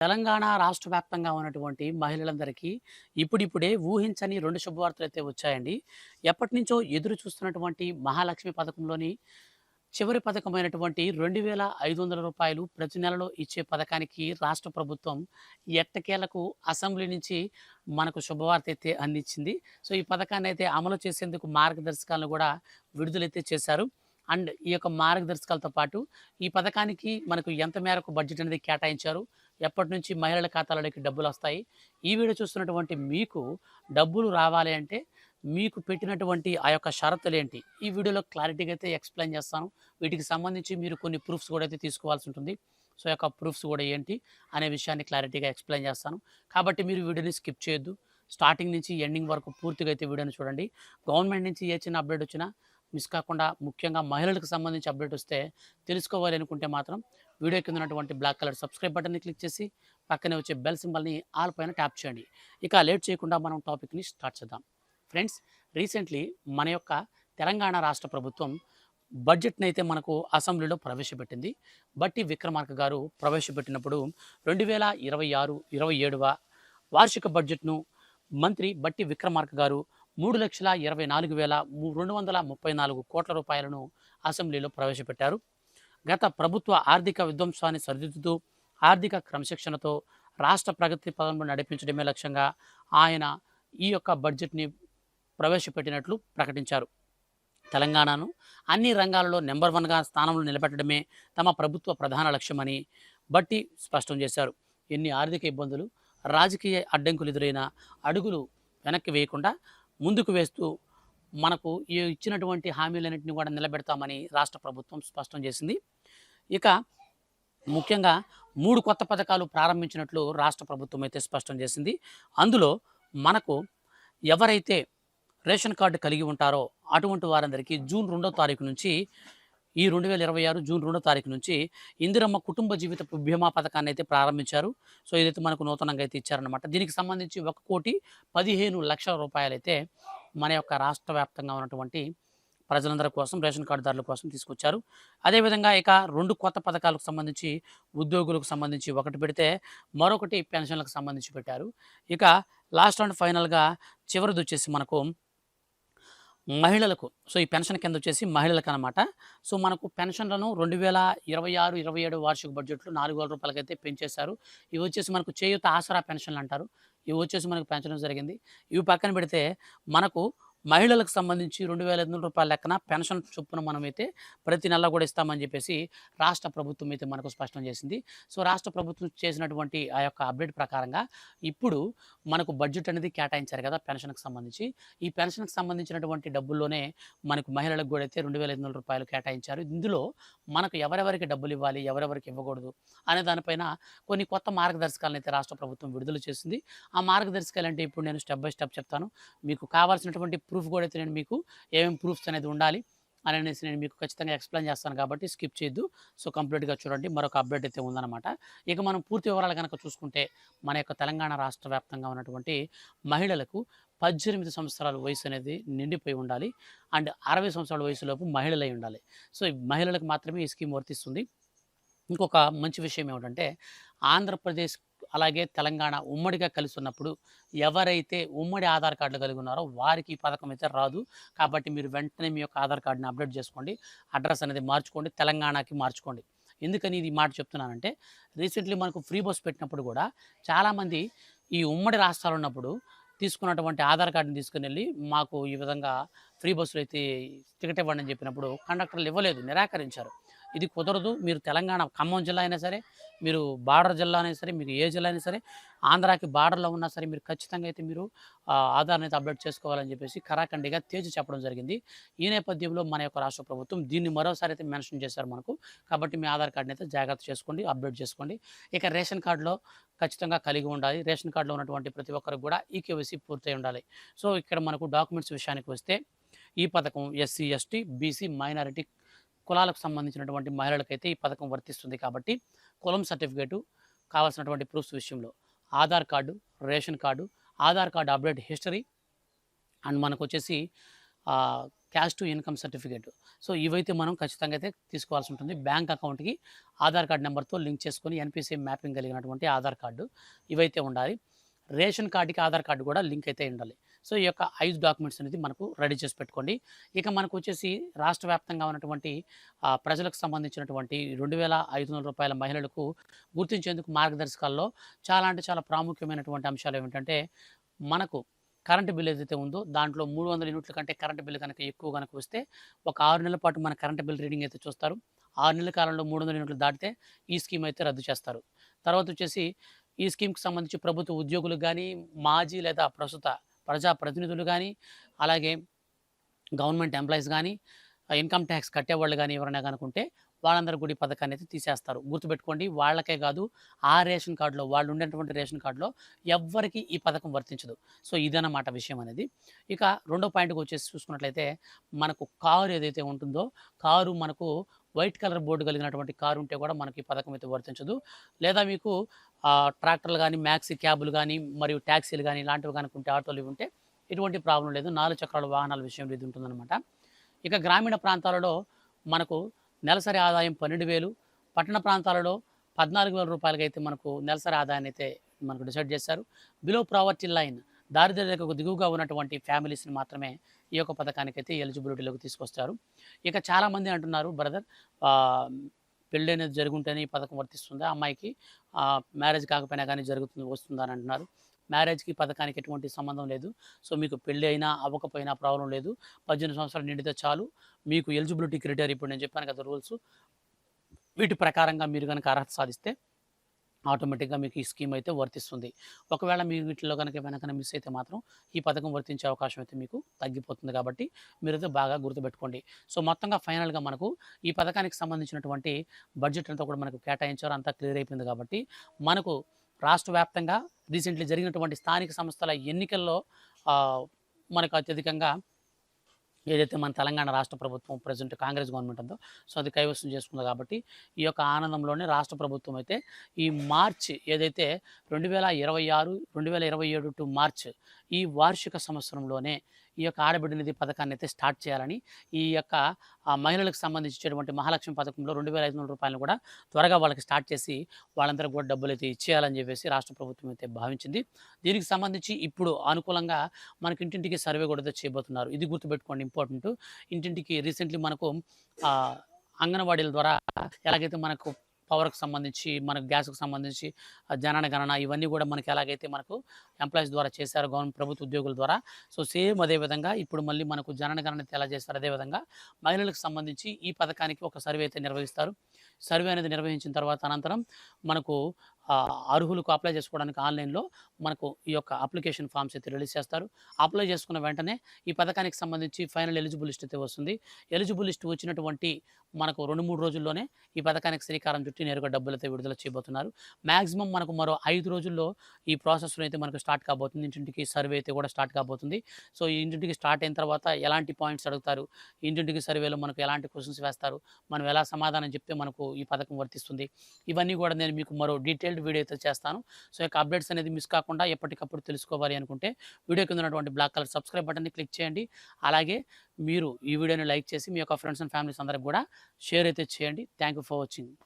తెలంగాణ రాష్ట్ర వ్యాప్తంగా ఉన్నటువంటి మహిళలందరికీ ఇప్పుడిప్పుడే ఊహించని 2 శుభవార్తలైతే వచ్చాయండి. ఎప్పటినుంచో ఎదురు చూస్తున్నటువంటి మహాలక్ష్మి పథకంలోని చివరి పథకమైనటువంటి రూ. 2,500 ప్రతి నెలలో ఇచ్చే పథకానికి రాష్ట్ర ప్రభుత్వం ఎట్టకేలకు అసెంబ్లీ నుంచి మనకు శుభవార్త అయితే అందించింది. సో, ఈ పథకాన్నయితే అమలు చేసేందుకు మార్గదర్శకాలను గూడా విడుదలైతే చేశారు. అండ్ ఈ యొక్క మార్గదర్శకాలతో పాటు ఈ పథకానికి మనకు ఎంత మేరకు బడ్జెట్ అనేది కేటాయించారు, ఎప్పటినుంచి మహిళల ఖాతాలోకి డబ్బులొస్తాయి, ఈ వీడియో చూస్తున్నటువంటి మీకు డబ్బులు రావాలి అంటే మీకు పెట్టినటువంటి ఆ యొక్క షరతులేంటి, ఈ వీడియోలో క్లారిటీగా అయితే ఎక్స్‌ప్లెయిన్ చేస్తాను. వీటికి సంబంధించి మీరు కొన్ని ప్రూఫ్స్ కూడా అయితే తీసుకోవాల్సి ఉంటుంది. సో, యొక్క ప్రూఫ్స్ కూడా ఏంటి అనే విషయాన్ని క్లారిటీగా ఎక్స్‌ప్లెయిన్ చేస్తాను. కాబట్టి మీరు వీడియోని స్కిప్ చేయొద్దు. స్టార్టింగ్ నుంచి ఎండింగ్ వరకు పూర్తిగా అయితే వీడియోని చూడండి. గవర్నమెంట్ నుంచి ఏ చిన్న అప్డేట్ వచ్చినా మిస్ కాకుండా, ముఖ్యంగా మహిళలకు సంబంధించి అప్డేట్ వస్తే తెలుసుకోవాలి అనుకుంటే మాత్రం వీడియో కింద ఉన్నటువంటి బ్లాక్ కలర్ సబ్స్క్రైబ్ బటన్ని క్లిక్ చేసి పక్కనే వచ్చే బెల్ సింబల్ని ఆల్ పైన ట్యాప్ చేయండి. ఇక లేట్ చేయకుండా మనం టాపిక్ని స్టార్ట్ చేద్దాం. ఫ్రెండ్స్, రీసెంట్లీ మన యొక్క తెలంగాణ రాష్ట్ర ప్రభుత్వం బడ్జెట్ని అయితే మనకు అసెంబ్లీలో ప్రవేశపెట్టింది. బట్టి విక్రమార్క గారు ప్రవేశపెట్టినప్పుడు 2026-27వ వార్షిక బడ్జెట్ను మంత్రి బట్టి విక్రమార్క గారు 3,24,234 కోట్ల రూపాయలను అసెంబ్లీలో ప్రవేశపెట్టారు. గత ప్రభుత్వ ఆర్థిక విధ్వంసాన్ని సరిదిద్దుతూ ఆర్థిక క్రమశిక్షణతో రాష్ట్ర ప్రగతి పదంలో నడిపించడమే లక్ష్యంగా ఆయన ఈ యొక్క బడ్జెట్ని ప్రవేశపెట్టినట్లు ప్రకటించారు. తెలంగాణను అన్ని రంగాలలో నెంబర్ 1గా స్థానంలో నిలబెట్టడమే తమ ప్రభుత్వ ప్రధాన లక్ష్యమని బట్టి స్పష్టం చేశారు. ఎన్ని ఆర్థిక ఇబ్బందులు, రాజకీయ అడ్డంకులు ఎదురైనా అడుగులు వెనక్కి వేయకుండా ముందుకు వేస్తూ మనకు ఇచ్చినటువంటి హామీలన్నింటినీ కూడా నిలబెడతామని రాష్ట్ర ప్రభుత్వం స్పష్టం చేసింది. ఇక ముఖ్యంగా 3 కొత్త పథకాలు ప్రారంభించినట్లు రాష్ట్ర ప్రభుత్వం అయితే స్పష్టం చేసింది. అందులో మనకు ఎవరైతే రేషన్ కార్డు కలిగి ఉంటారో అటువంటి వారందరికీ జూన్ 2వ తారీఖు నుంచి, ఈ 2026 జూన్ 2వ తారీఖు నుంచి ఇందిరమ్మ కుటుంబ జీవిత బీమా పథకాన్ని అయితే ప్రారంభించారు. సో, ఇదైతే మనకు నూతనంగా అయితే ఇచ్చారనమాట. దీనికి సంబంధించి 1,15,00,000 రూపాయలైతే మన యొక్క రాష్ట్ర వ్యాప్తంగా ఉన్నటువంటి ప్రజలందరి కోసం, రేషన్ కార్డుదారుల కోసం తీసుకొచ్చారు. అదేవిధంగా ఇక 2 కొత్త పథకాలకు సంబంధించి ఉద్యోగులకు సంబంధించి ఒకటి పెడితే, మరొకటి పెన్షన్లకు సంబంధించి పెట్టారు. ఇక లాస్ట్ అండ్ ఫైనల్‌గా చివరిదొచ్చేసి మనకు మహిళలకు. సో, ఈ పెన్షన్ కింద వచ్చేసి మహిళలకనమాట. సో, మనకు పెన్షన్లను 2026-27 వార్షిక బడ్జెట్‌లో రూ. 4,000 అయితే పెంచేశారు. ఇవి వచ్చేసి మనకు చేయూత ఆసరా పెన్షన్లు అంటారు. ఇవి వచ్చేసి మనకు పెంచడం జరిగింది. ఇవి పక్కన పెడితే మనకు మహిళలకు సంబంధించి రూ. 2,500 లెక్కన పెన్షన్ చొప్పున మనమైతే ప్రతి నెల కూడా ఇస్తామని చెప్పేసి రాష్ట్ర ప్రభుత్వం అయితే మనకు స్పష్టం చేసింది. సో, రాష్ట్ర ప్రభుత్వం చేసినటువంటి ఆ యొక్క అప్డేట్ ప్రకారంగా ఇప్పుడు మనకు బడ్జెట్ అనేది కేటాయించారు కదా పెన్షన్‌కి సంబంధించి. ఈ పెన్షన్‌కి సంబంధించినటువంటి డబ్బుల్లోనే మనకు మహిళలకు కూడా అయితే రూ. 2,500 కేటాయించారు. ఇందులో మనకు ఎవరెవరికి డబ్బులు ఇవ్వాలి, ఎవరెవరికి ఇవ్వకూడదు అనే దానిపైన కొన్ని కొత్త మార్గదర్శకాలను అయితే రాష్ట్ర ప్రభుత్వం విడుదల చేసింది. ఆ మార్గదర్శకాలు అంటే ఇప్పుడు నేను స్టెప్ బై స్టెప్ చెప్తాను. మీకు కావాల్సినటువంటి ప్రూఫ్ కూడా అయితే నేను మీకు ఏమేమి ప్రూఫ్స్ అనేది ఉండాలి అనేసి నేను మీకు ఖచ్చితంగా ఎక్స్‌ప్లెయిన్ చేస్తాను కాబట్టి స్కిప్ చేయొద్దు. సో, కంప్లీట్‌గా చూడండి. మరొక అప్డేట్ అయితే ఉందన్నమాట. ఇక మనం పూర్తి వివరాలు గనక చూసుకుంటే మన యొక్క తెలంగాణ రాష్ట్ర వ్యాప్తంగా ఉన్నటువంటి మహిళలకు 18 సంవత్సరాల వయసు అనేది నిండిపోయి ఉండాలి. అండ్ 60 సంవత్సరాల వయసులోపు మహిళలై ఉండాలి. సో, ఈ మహిళలకు మాత్రమే ఈ స్కీమ్ వర్తిస్తుంది. ఇంకొక మంచి విషయం ఏమిటంటే, ఆంధ్రప్రదేశ్ అలాగే తెలంగాణ ఉమ్మడిగా కలిసి ఉన్నప్పుడు ఎవరైతే ఉమ్మడి ఆధార్ కార్డులు కలిగి ఉన్నారో వారికి ఈ పథకం అయితే రాదు. కాబట్టి మీరు వెంటనే మీ యొక్క ఆధార్ కార్డ్‌ని అప్డేట్ చేసుకోండి. అడ్రెస్ అనేది మార్చుకోండి. తెలంగాణకి మార్చుకోండి. ఎందుకని ఇది మాట చెప్తున్నానంటే, రీసెంట్‌లీ మనకు ఫ్రీ బస్ పెట్టినప్పుడు కూడా చాలామంది ఈ ఉమ్మడి రాష్ట్రాలు ఉన్నప్పుడు తీసుకున్నటువంటి ఆధార్ కార్డ్‌ని తీసుకొనెళ్ళి మాకు ఈ విధంగా ఫ్రీ బస్సులో అయితే టికెట్ ఇవ్వండి అని చెప్పినప్పుడు కండక్టర్లు ఇవ్వలేదు, నిరాకరించారు. ఇది కుదరదు. మీరు తెలంగాణ ఖమ్మం జిల్లా అయినా సరే, మీరు బార్డర్ జిల్లా అయినా సరే, మీరు ఏ జిల్లా అయినా సరే, ఆంధ్రాకి బార్డర్‌లో ఉన్నా సరే మీరు ఖచ్చితంగా అయితే మీరు ఆధార్‌ని అయితే అప్డేట్ చేసుకోవాలని చెప్పేసి ఖరాఖండిగా తేల్చి చెప్పడం జరిగింది. ఈ నేపథ్యంలో మన యొక్క రాష్ట్ర ప్రభుత్వం దీన్ని మరోసారి అయితే మెన్షన్ చేశారు మనకు. కాబట్టి మీ ఆధార్ కార్డ్‌ని అయితే జాగ్రత్త చేసుకోండి, అప్డేట్ చేసుకోండి. ఇక రేషన్ కార్డ్‌లో ఖచ్చితంగా కలిగి ఉండాలి. రేషన్ కార్డ్‌లో ఉన్నటువంటి ప్రతి ఒక్కరికి కూడా ఈకేవైసీ పూర్తయి ఉండాలి. సో, ఇక్కడ మనకు డాక్యుమెంట్స్ విషయానికి వస్తే ఈ పథకం ఎస్సీ, ఎస్టీ, బీసీ, మైనారిటీ కులాలకు సంబంధించినటువంటి మహిళలకైతే ఈ పథకం వర్తిస్తుంది. కాబట్టి కులం సర్టిఫికేటు, కావాల్సినటువంటి ప్రూఫ్స్ విషయంలో Aadhaar card, ration card, Aadhaar card update history and మనకొచ్చేసి caste to income certificate. So ఇవైతే మనం ఖచ్చితంగా అయితే తీసుకోవాల్సి ఉంటుంది. బ్యాంక్ అకౌంట్‌కి ఆధార్ కార్డ్ నెంబర్‌తో లింక్ చేసుకొని ఎన్‌పీసీ మ్యాపింగ్ కలిగినటువంటి ఆధార్ కార్డు ఇవైతే ఉండాలి. రేషన్ కార్డ్‌కి ఆధార్ కార్డ్ కూడా లింక్ అయితే ఉండాలి. సో ఈ యొక్క 5 డాక్యుమెంట్స్ అనేది మనకు రెడీ చేసి పెట్టుకోండి. ఇక మనకొచ్చేసి రాష్ట్ర వ్యాప్తంగా ఉన్నటువంటి ప్రజలకు సంబంధించినటువంటి రూ. 2,500 మహిళలకు గుర్తించేందుకు మార్గదర్శకాల్లో చాలా అంటే చాలా ప్రాముఖ్యమైనటువంటి అంశాలు ఏమిటంటే, మనకు కరెంట్ బిల్ ఏదైతే ఉందో దాంట్లో 300 యూనిట్ల కంటే కరెంట్ బిల్ కనుక ఎక్కువ గనుక వస్తే ఒక 6 నెలల పాటు మన కరెంట్ బిల్ రీడింగ్ అయితే చూస్తారు. 6 నెలల కాలంలో 300 యూనిట్లు దాటితే ఈ స్కీమ్ అయితే రద్దు చేస్తారు. తర్వాత వచ్చేసి ఈ స్కీమ్‌కి సంబంధించి ప్రభుత్వ ఉద్యోగులకు గానీ, మాజీ లేదా ప్రస్తుత ప్రజా ప్రతినిధులు గానీ, అలాగే గవర్నమెంట్ ఎంప్లాయీస్ గానీ, ఇన్‌కమ్ ట్యాక్స్ కట్టేవాళ్ళు గానీ ఎవరైనా గనుకుంటే వాళ్ళందరూ కూడా ఈ పథకాన్ని అయితే తీసేస్తారు. గుర్తుపెట్టుకోండి, వాళ్ళకే కాదు, ఆ రేషన్ కార్డ్‌లో వాళ్ళు ఉండేటువంటి రేషన్ కార్డ్‌లో ఎవ్వరికీ ఈ పథకం వర్తించదు. సో ఇదన్నమాట విషయం అనేది. ఇక రెండో పాయింట్‌కొచ్చేసి చూసుకున్నట్లయితే, మనకు కారు ఏదైతే ఉంటుందో, కారు మనకు వైట్ కలర్ బోర్డ్ కలిగినటువంటి కారు ఉంటే కూడా మనకి ఈ పథకం అయితే వర్తించదు. లేదా మీకు ట్రాక్టర్లు గానీ, మ్యాక్సీ క్యాబులు గానీ, మరియు టాక్సీలు గానీ ఇలాంటివి గనుక ఉంటే, ఆటోలు ఇవి ఉంటే ఎటువంటి ప్రాబ్లమ్ లేదు. 4 చక్రాల వాహనాల విషయంలో ఇది ఉంటుందన్నమాట. ఇక గ్రామీణ ప్రాంతాలలో మనకు నెలసరి ఆదాయం 12,000, పట్టణ ప్రాంతాలలో 14,000 అయితే మనకు నెలసరి ఆదాయాన్ని అయితే మనకు డిసైడ్ చేశారు. బిలో ప్రావర్టీ లైన్, దారిద్ర్య రేఖకు దిగువగా ఉన్నటువంటి ఫ్యామిలీస్‌ని మాత్రమే ఈ యొక్క పథకానికైతే ఎలిజిబిలిటీలోకి తీసుకొస్తారు. ఇక చాలామంది అంటున్నారు, బ్రదర్ పెళ్ళనేది జరుగుంటేనే ఈ పథకం వర్తిస్తుందా అమ్మాయికి? మ్యారేజ్ కాకపోయినా గానీ వస్తుందా అని అంటున్నారు. మ్యారేజ్‌కి పథకానికి ఎటువంటి సంబంధం లేదు. సో మీకు పెళ్లి అయినా, అవ్వకపోయినా ప్రాబ్లమ్ లేదు. 18 సంవత్సరాలు నిండితే చాలు. మీకు ఎలిజిబిలిటీ క్రైటీరియా ఇప్పుడు నేను చెప్పాను కదా రూల్సు. వీటి ప్రకారంగా మీరు గనక అర్హత సాధిస్తే ఆటోమేటిక్‌గా మీకు ఈ స్కీమ్ అయితే వర్తిస్తుంది. ఒకవేళ మీరు వీటిలో గనక ఏమైనా మిస్ అయితే మాత్రం ఈ పథకం వర్తించే అవకాశం అయితే మీకు తగ్గిపోతుంది కాబట్టి మీరైతే బాగా గుర్తుపెట్టుకోండి. సో మొత్తంగా ఫైనల్‌గా మనకు ఈ పథకానికి సంబంధించినటువంటి బడ్జెట్ అంతా కూడా మనకు కేటాయించారు. అంతా క్లియర్ అయిపోయింది కాబట్టి మనకు రాష్ట్ర వ్యాప్తంగా రీసెంట్‌లీ జరిగినటువంటి స్థానిక సంస్థల ఎన్నికల్లో మనకు అత్యధికంగా ఏదైతే మన తెలంగాణ రాష్ట్ర ప్రభుత్వం ప్రెజెంట్ కాంగ్రెస్ గవర్నమెంట్ ఉందో, సో అది కైవసం చేసుకుంది కాబట్టి ఈ యొక్క ఆనందంలోనే రాష్ట్ర ప్రభుత్వం అయితే ఈ మార్చ్ ఏదైతే 2026, 2027 టు మార్చ్ ఈ వార్షిక సంవత్సరంలోనే ఈ యొక్క ఆడబిడ్డ నిధి పథకాన్ని అయితే స్టార్ట్ చేయాలని, ఈ యొక్క మహిళలకు సంబంధించినటువంటి మహాలక్ష్మి పథకంలో రూ. 2,500 కూడా త్వరగా వాళ్ళకి స్టార్ట్ చేసి వాళ్ళందరికీ కూడా డబ్బులైతే ఇచ్చేయాలని చెప్పేసి రాష్ట్ర ప్రభుత్వం అయితే భావించింది. దీనికి సంబంధించి ఇప్పుడు అనుకూలంగా మనకి ఇంటింటికి సర్వే కూడా చేయబోతున్నారు. ఇది గుర్తుపెట్టుకోండి, ఇంపార్టెంట్. ఇంటింటికి రీసెంట్లీ మనకు అంగన్వాడీల ద్వారా ఎలాగైతే మనకు పవర్‌కి సంబంధించి, మనకు గ్యాస్‌కి సంబంధించి జననగణన ఇవన్నీ కూడా మనకి ఎలాగైతే మనకు ఎంప్లాయీస్ ద్వారా చేశారో ప్రభుత్వ ఉద్యోగుల ద్వారా, సో సేమ్ అదే విధంగా ఇప్పుడు మళ్ళీ మనకు జననగణన ఎలా చేస్తారో అదే విధంగా మహిళలకు సంబంధించి ఈ పథకానికి ఒక సర్వే అయితే నిర్వహిస్తారు. సర్వే అనేది నిర్వహించిన తర్వాత అనంతరం మనకు అర్హులకు అప్లై చేసుకోవడానికి ఆన్‌లైన్‌లో మనకు ఈ యొక్క అప్లికేషన్ ఫార్మ్స్ అయితే రిలీజ్ చేస్తారు. అప్లై చేసుకున్న వెంటనే ఈ పథకానికి సంబంధించి ఫైనల్ ఎలిజిబుల్ లిస్ట్ అయితే వస్తుంది. ఎలిజిబుల్ లిస్ట్ వచ్చినటువంటి మనకు 2, 3 రోజుల్లోనే ఈ పథకానికి శ్రీకారం చుట్టి నేరుగా డబ్బులైతే విడుదల చేయబోతున్నారు. మాక్సిమం మనకు మరో 5 రోజుల్లో ఈ ప్రాసెస్‌లో అయితే మనకు స్టార్ట్ కాబోతుంది. ఇంటింటికి సర్వే అయితే కూడా స్టార్ట్ కాబోతుంది. సో ఈ ఇంటింటికి స్టార్ట్ అయిన తర్వాత ఎలాంటి పాయింట్స్ అడుగుతారు, ఇంటింటికి సర్వేలో మనకు ఎలాంటి క్వెషన్స్ వేస్తారు, మనం ఎలా సమాధానం చెప్తే మనకు ఈ పథకం వర్తిస్తుంది, ఇవన్నీ కూడా నేను మీకు మరో డీటెయిల్డ్ వీడియో అయితే చేస్తాను. సో ఈ యొక్క అప్డేట్స్ అనేది మిస్ కాకుండా ఎప్పటికప్పుడు తెలుసుకోవాలి అనుకుంటే వీడియో కింద ఉన్నటువంటి బ్లాక్ కలర్ సబ్స్క్రైబ్ బటన్ని క్లిక్ చేయండి. అలాగే మీరు ఈ వీడియోని లైక్ చేసి మీ యొక్క ఫ్రెండ్స్ అండ్ ఫ్యామిలీస్ అందరికి కూడా షేర్ అయితే చేయండి. Thank you for watching.